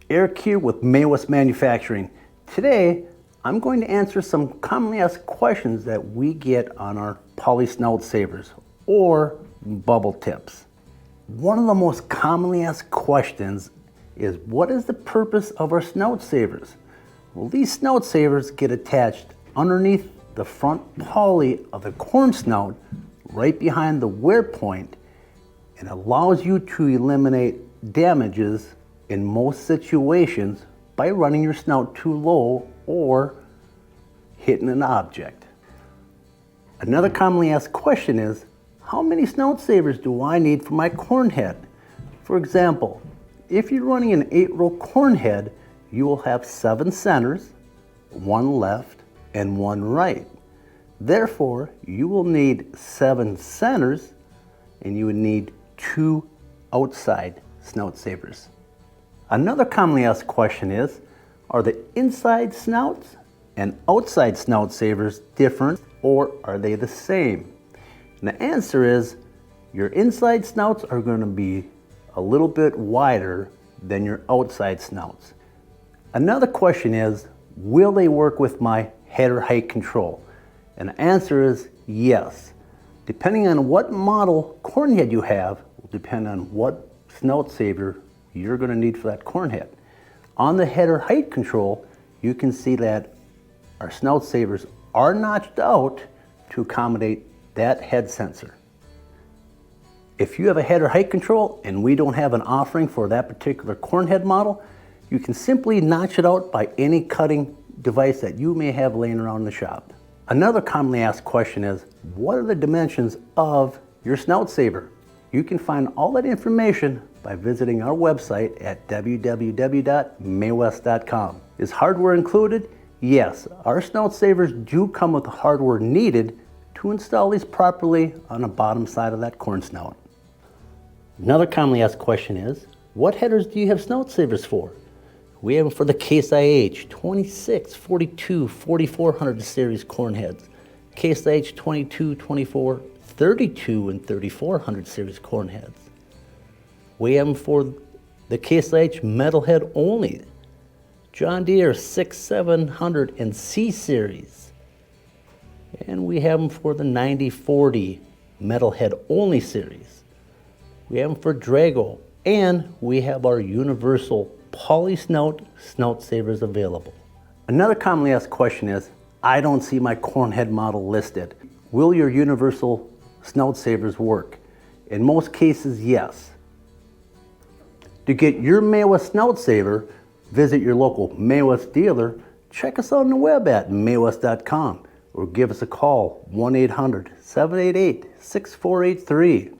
Eric here with Maywest Manufacturing. Today, I'm going to answer some commonly asked questions that we get on our poly Snout Savers or bubble tips. One of the most commonly asked questions is, what is the purpose of our Snout Savers? Well, these Snout Savers get attached underneath the front poly of the corn snout right behind the wear point, and allows you to eliminate damages in most situations by running your snout too low or hitting an object. Another commonly asked question is, how many Snout Savers do I need for my corn head? For example, if you're running an 8-row corn head, you will have 7 centers, 1 left and 1 right. Therefore, you will need 7 centers and you would need 2 outside Snout Savers. Another commonly asked question is, are the inside snouts and outside Snout Savers different, or are they the same? And the answer is, your inside snouts are going to be a little bit wider than your outside snouts. Another question is, will they work with my header height control? And the answer is yes. Depending on what model corn head you have, will depend on what Snout Saver you're going to need for that corn head. On the header height control, you can see that our Snout Savers are notched out to accommodate that head sensor. If you have a header height control and we don't have an offering for that particular corn head model, you can simply notch it out by any cutting device that you may have laying around in the shop. Another commonly asked question is, what are the dimensions of your Snout Saver? You can find all that information by visiting our website at www.maywest.com. Is hardware included? Yes, our Snout Savers do come with the hardware needed to install these properly on the bottom side of that corn snout. Another commonly asked question is, what headers do you have Snout Savers for? We have them for the Case IH 26, 42, 4400 series corn heads, Case IH 22, 24, 32, and 3400 series corn heads. We have them for the Case IH metal head only, John Deere 6, 700 and C series. And we have them for the 9040 metal head only series. We have them for Drago, and we have our universal poly snout Snout Savers available. Another commonly asked question is, I don't see my corn head model listed. Will your universal Snout Savers work? In most cases, yes. To get your Maywest Snout Saver, visit your local Maywest dealer, check us out on the web at maywest.com, or give us a call 1-800-788-6483.